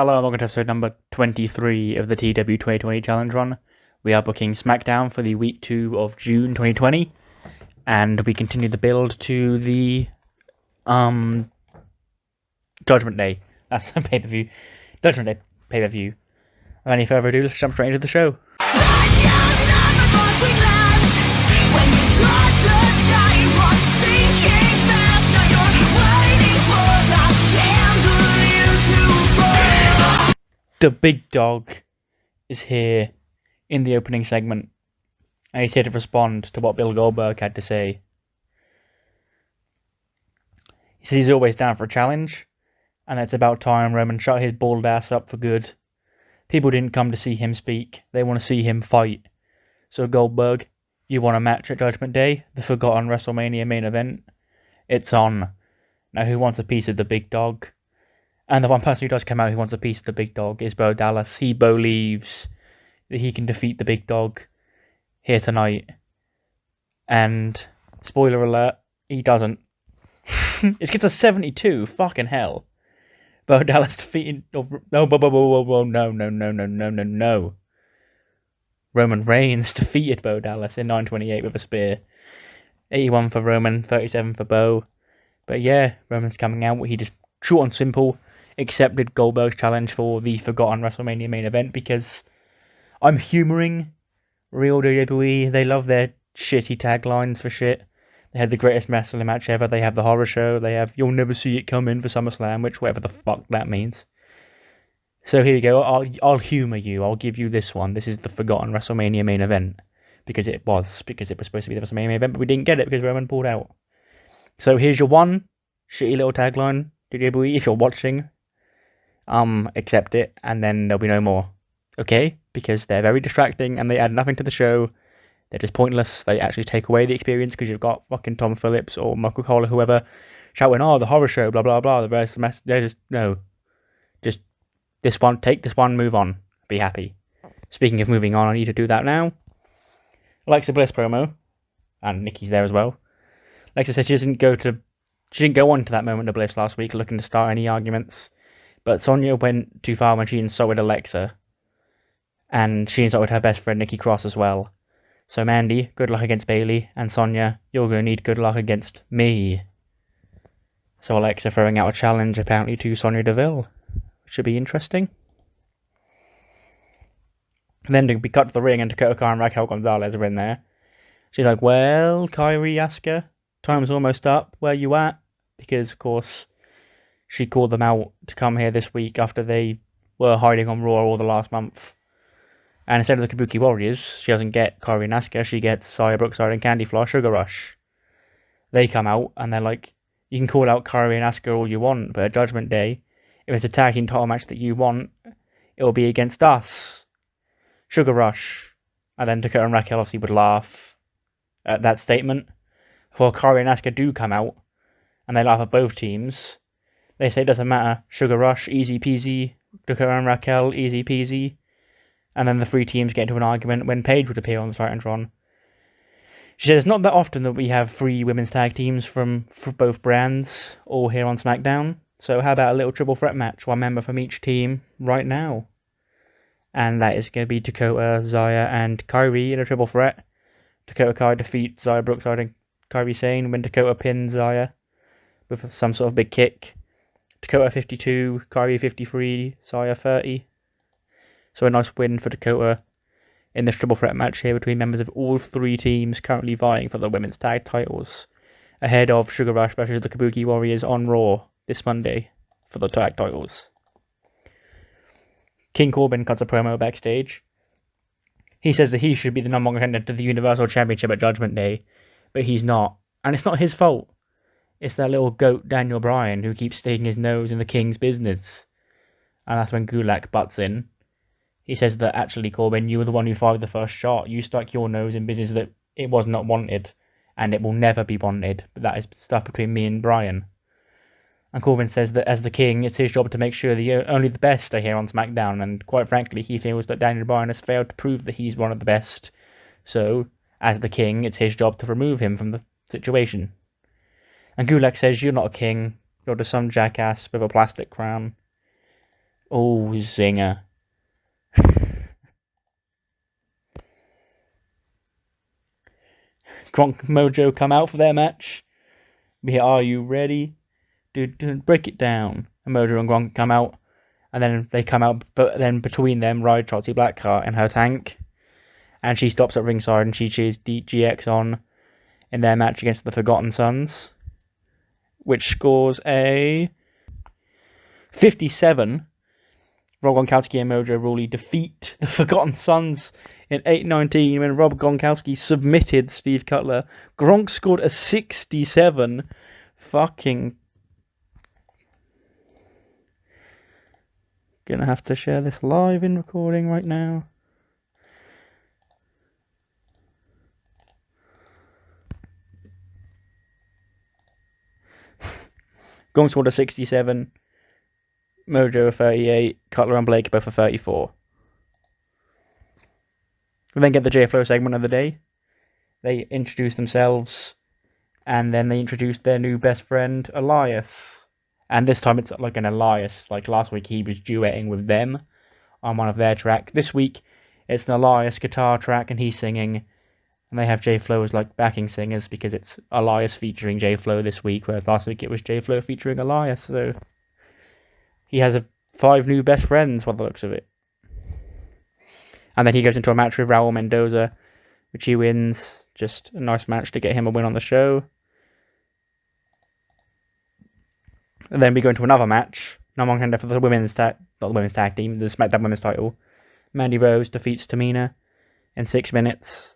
Hello and welcome to episode number 23 of the TEW 2020 Challenge Run. We are booking SmackDown for the week 2 of June 2020, and we continue the build to the Judgment Day. That's the pay-per-view. Judgment Day pay-per-view. Without any further ado, let's jump straight into the show. The big dog is here in the opening segment, and he's here to respond to what Bill Goldberg had to say. He says he's always down for a challenge, and it's about time Roman shut his bald ass up for good. People didn't come to see him speak, they want to see him fight. So Goldberg, you want a match at Judgment Day, the forgotten WrestleMania main event? It's on. Now who wants a piece of the big dog? And the one person who does come out who wants a piece of the big dog is Bo Dallas. He believes that he can defeat the big dog here tonight. And, spoiler alert, he doesn't. It gets a 72, fucking hell. Bo Dallas defeated... No. Roman Reigns defeated Bo Dallas in 9:28 with a spear. 81 for Roman, 37 for Bo. But yeah, Roman's coming out. He just, short and simple, accepted Goldberg's challenge for the forgotten WrestleMania main event because I'm humouring real WWE. They love their shitty taglines for shit. They had the greatest wrestling match ever. They have the horror show. They have You'll Never See It Coming for SummerSlam, which whatever the fuck that means. So here we go. I'll humour you. I'll give you this one. This is the forgotten WrestleMania main event because it was supposed to be the WrestleMania main event, but we didn't get it because Roman pulled out. So here's your one shitty little tagline, WWE. If you're watching, accept it, and then there'll be no more. Okay? Because they're very distracting and they add nothing to the show. They're just pointless. They actually take away the experience because you've got fucking Tom Phillips or Michael Cole or whoever shouting, oh, the horror show, blah, blah, blah. The rest of the mess. They're just, no. Just this one, take this one, move on. Be happy. Speaking of moving on, I need to do that now. Alexa Bliss promo, and Nikki's there as well. Alexa said she didn't go on to that moment of bliss last week looking to start any arguments. But Sonya went too far when she insulted Alexa. And she insulted her best friend Nikki Cross as well. So Mandy, good luck against Bayley. And Sonya, you're going to need good luck against me. So Alexa throwing out a challenge apparently to Sonya Deville. Should be interesting. And then we cut to the ring and Dakota Kai and Raquel Gonzalez are in there. She's like, well, Kyrie Asuka, time's almost up. Where you at? Because, of course, she called them out to come here this week after they were hiding on Raw all the last month. And instead of the Kabuki Warriors, she doesn't get Kyrie and Asuka, she gets Saya Brookside and Candy Floss Sugar Rush. They come out and they're like, you can call out Kyrie and Asuka all you want, but at Judgment Day, if it's a tag team title match that you want, it will be against us. Sugar Rush. And then Dakota and Raquel obviously would laugh at that statement. Well, Kyrie and Asuka do come out, and they laugh at both teams. They say it doesn't matter. Sugar Rush, easy peasy. Dakota and Raquel, easy peasy. And then the three teams get into an argument when Paige would appear on the Titantron. She said it's not that often that we have three women's tag teams from both brands all here on SmackDown. So how about a little triple threat match, one member from each team right now? And that is going to be Dakota, Zaya, and Kyrie in a triple threat. Dakota Kai defeats Zaya Brookside and Kyrie Sane when Dakota pins Zaya with some sort of big kick. Dakota 52, Kyrie 53, Zaya 30. So a nice win for Dakota in this triple threat match here between members of all three teams currently vying for the women's tag titles, ahead of Sugar Rush versus the Kabuki Warriors on Raw this Monday for the tag titles. King Corbin cuts a promo backstage. He says that he should be the number one contender to the Universal Championship at Judgment Day, but he's not. And it's not his fault. It's that little goat Daniel Bryan who keeps sticking his nose in the King's business. And that's when Gulak butts in. He says that actually, Corbin, you were the one who fired the first shot. You stuck your nose in business that it was not wanted, and it will never be wanted. But that is stuff between me and Bryan. And Corbin says that as the King, it's his job to make sure only the best are here on SmackDown, and quite frankly, he feels that Daniel Bryan has failed to prove that he's one of the best. So, as the King, it's his job to remove him from the situation. And Gulak says, you're not a king, you're just some jackass with a plastic crown. Oh, zinger. Gronk Mojo come out for their match. Are you ready? Break it down. And Mojo and Gronk come out, and then they come out, but then between them ride Shotzi Blackheart in her tank, and she stops at ringside and she cheers DGX on in their match against the Forgotten Sons, which scores a 57. Rob Gronkowski and Mojo Rawley defeat the Forgotten Sons in 8:19 when Rob Gronkowski submitted Steve Cutler. Gronk scored a 67. Fucking... Gonna have to share this live in recording right now. Gronk scored a 67. Mojo a 38. Cutler and Blake both a 34. We then get the Jfo segment of the day. They introduce themselves, and then they introduce their new best friend, Elias. And this time it's like an Elias. Like last week he was duetting with them on one of their tracks. This week it's an Elias guitar track and he's singing. And they have J-Flo as like backing singers because it's Elias featuring J-Flo this week, whereas last week it was J-Flo featuring Elias. So he has 5 new best friends by the looks of it. And then he goes into a match with Raul Mendoza, which he wins. Just a nice match to get him a win on the show. And then we go into another match. Number 1 contender for the not the women's tag team, the SmackDown Women's title. Mandy Rose defeats Tamina in 6 minutes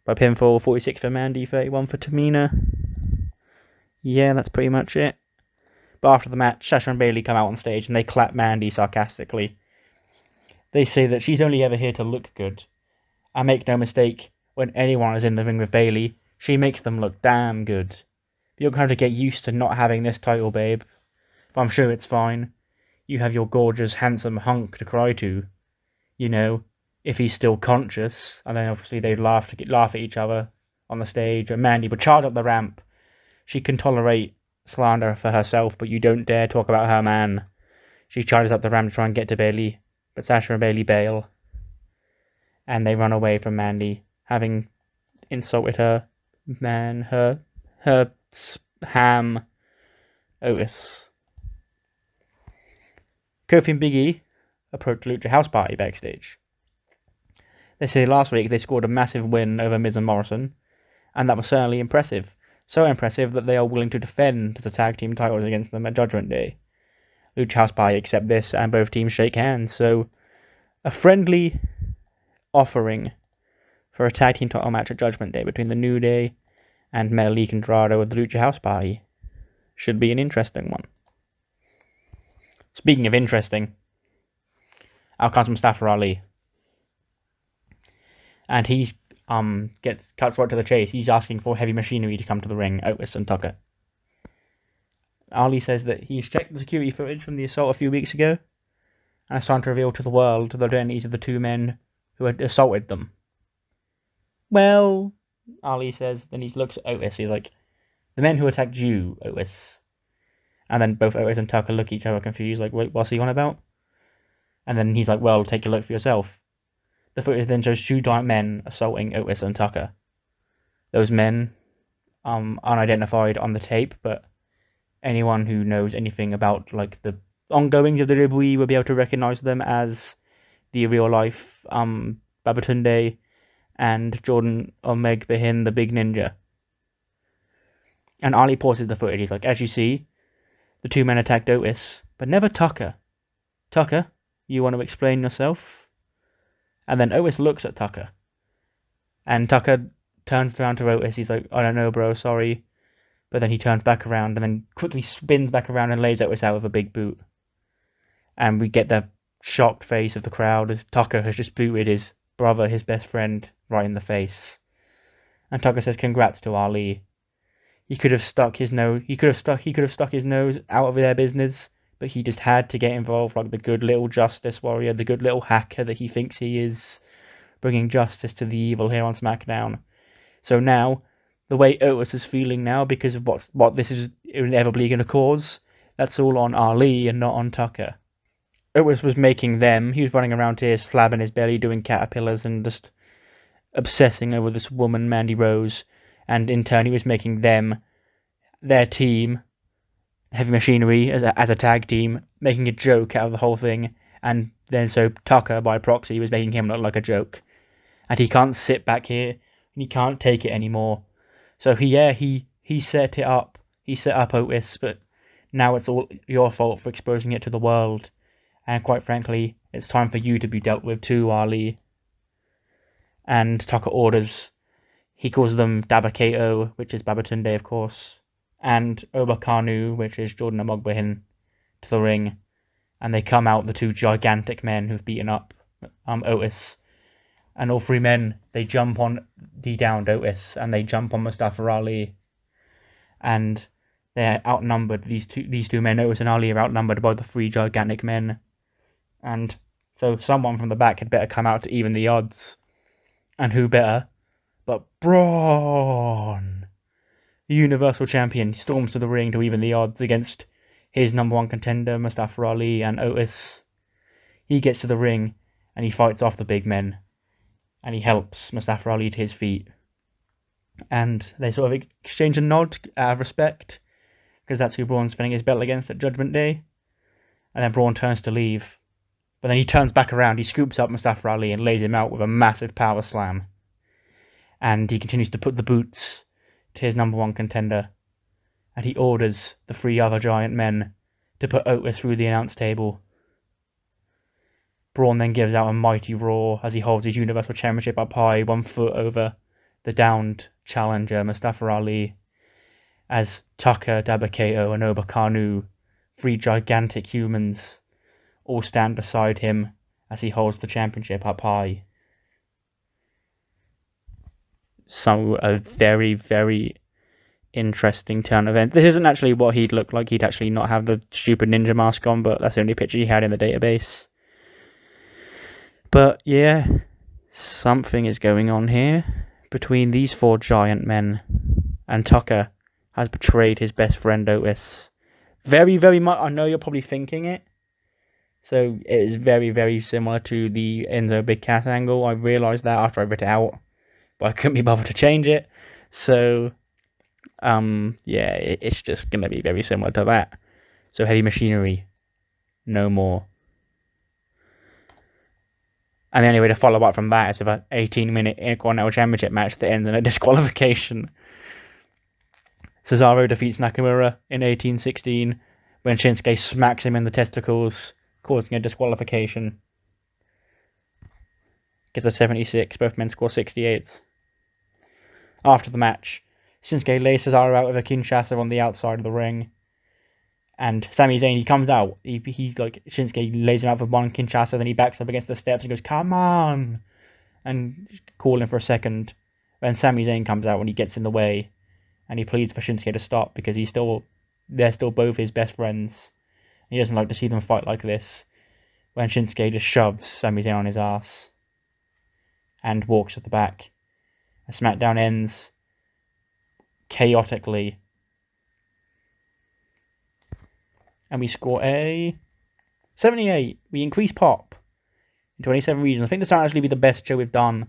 by pinfall. 46 for Mandy, 31 for Tamina. Yeah, that's pretty much it. But after the match, Sasha and Bayley come out on stage and they clap Mandy sarcastically. They say that she's only ever here to look good. And make no mistake, when anyone is in the ring with Bayley, she makes them look damn good. You're going to get used to not having this title, babe. But I'm sure it's fine. You have your gorgeous, handsome hunk to cry to. You know, if he's still conscious. And then obviously they laugh at each other on the stage. And Mandy would charge up the ramp. She can tolerate slander for herself, but you don't dare talk about her man. She charges up the ramp to try and get to Bayley. But Sasha and Bayley bail. And they run away from Mandy, having insulted her man, her ham, Otis. Kofi and Big E approach Lucha House Party backstage. They say last week they scored a massive win over Miz and Morrison, and that was certainly impressive. So impressive that they are willing to defend the tag team titles against them at Judgment Day. Lucha House Party accept this, and both teams shake hands, so a friendly offering for a tag team title match at Judgment Day between the New Day and Malik and Andrade with the Lucha House Party should be an interesting one. Speaking of interesting, out comes Mustafa Ali. And he cuts right to the chase. He's asking for heavy machinery to come to the ring, Otis and Tucker. Ali says that he's checked the security footage from the assault a few weeks ago, and it's time to reveal to the world the identities of the 2 men who had assaulted them. Well, Ali says, then he looks at Otis. He's like, the men who attacked you, Otis. And then both Otis and Tucker look at each other confused, like, wait, what's he on about? And then he's like, well, take a look for yourself. The footage then shows 2 giant men assaulting Otis and Tucker. Those men, unidentified on the tape, but anyone who knows anything about like the ongoings of the WWE will be able to recognize them as the real life Babatunde and Jordan Omegbehin, the Big Ninja. And Ali pauses the footage. He's like, as you see, the 2 men attacked Otis, but never Tucker. Tucker, you want to explain yourself? And then Otis looks at Tucker. And Tucker turns around to Otis. He's like, I don't know, bro, sorry. But then he turns back around and then quickly spins back around and lays Otis out with a big boot. And we get the shocked face of the crowd as Tucker has just booted his brother, his best friend, right in the face. And Tucker says, congrats to Ali. He could have stuck his nose. He could have stuck his nose out of their business, but he just had to get involved, like the good little justice warrior, the good little hacker that he thinks he is, bringing justice to the evil here on SmackDown. So now, the way Otis is feeling now, because of what this is inevitably going to cause, that's all on Ali and not on Tucker. Otis was making them. He was running around here, slapping his belly, doing caterpillars, and just obsessing over this woman, Mandy Rose. And in turn, he was making them, their team, Heavy Machinery, as a tag team, making a joke out of the whole thing. And then so Tucker, by proxy, was making him look like a joke. And he can't sit back here, and he can't take it anymore. So he set it up. He set up Otis, but now it's all your fault for exposing it to the world. And quite frankly, it's time for you to be dealt with too, Ali. And Tucker orders. He calls them Dabakato, which is Babatunde, of course, and Obakanu, which is Jordan Amogbahin, to the ring. And they come out, the two gigantic men who've beaten up Otis. And all three men, they jump on the downed Otis, and they jump on Mustafa Ali. And they're outnumbered. These two men, Otis and Ali, are outnumbered by the three gigantic men. And so someone from the back had better come out to even the odds. And who better but Braun, the Universal Champion, storms to the ring to even the odds against his number one contender, Mustafa Ali, and Otis. He gets to the ring, and he fights off the big men. And he helps Mustafa Ali to his feet. And they sort of exchange a nod out of respect, because that's who Braun's defending his belt against at Judgment Day. And then Braun turns to leave. But then he turns back around, he scoops up Mustafa Ali and lays him out with a massive power slam. And he continues to put the boots to his number one contender. And he orders the three other giant men to put Otis through the announce table. Braun then gives out a mighty roar as he holds his Universal Championship up high, 1 foot over the downed challenger, Mustafa Ali, as Tucker, Dabakato, and Obakanu, three gigantic humans, all stand beside him as he holds the championship up high. So a very, very interesting turn of events. This isn't actually what he'd look like. He'd actually not have the stupid ninja mask on, but that's the only picture he had in the database. But yeah, something is going on here between these four giant men, and Tucker has betrayed his best friend Otis. Very, very much. I know you're probably thinking it. So it is very, very similar to the Enzo Big Cass angle. I realised that after I wrote it out, but I couldn't be bothered to change it. So, yeah, it's just going to be very similar to that. So Heavy Machinery, no more. And the only way to follow up from that is with an 18-minute Intercontinental Championship match that ends in a disqualification. Cesaro defeats Nakamura in 1816 when Shinsuke smacks him in the testicles, causing a disqualification. Gets a 76, both men score 68. After the match, Shinsuke lays Cesaro out with a Kinshasa on the outside of the ring. And Sami Zayn, he comes out. He's like, Shinsuke lays him out for one Kinshasa, then he backs up against the steps and goes, "Come on!" And calling for a second. Then Sami Zayn comes out when he gets in the way, and he pleads for Shinsuke to stop because they're still both his best friends. He doesn't like to see them fight like this. When Shinsuke just shoves Sami Zayn on his ass and walks at the back. And SmackDown ends chaotically. And we score a 78. We increase pop in 27 regions. I think this might actually be the best show we've done.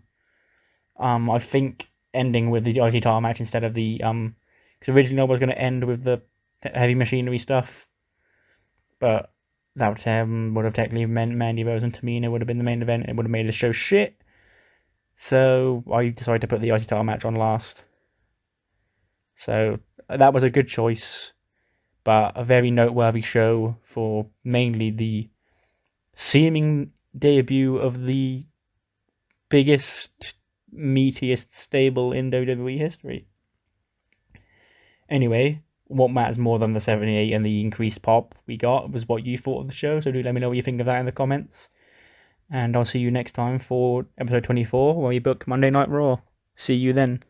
I think ending with the IC title match instead of the because originally I was going to end with the Heavy Machinery stuff, but that would have technically meant Mandy Rose and Tamina would have been the main event. It would have made the show shit. So I decided to put the IC title match on last. So that was a good choice, but a very noteworthy show for mainly the seeming debut of the biggest, meatiest stable in WWE history. Anyway, what matters more than the 78 and the increased pop we got was what you thought of the show, so do let me know what you think of that in the comments. And I'll see you next time for episode 24 when we book Monday Night Raw. See you then.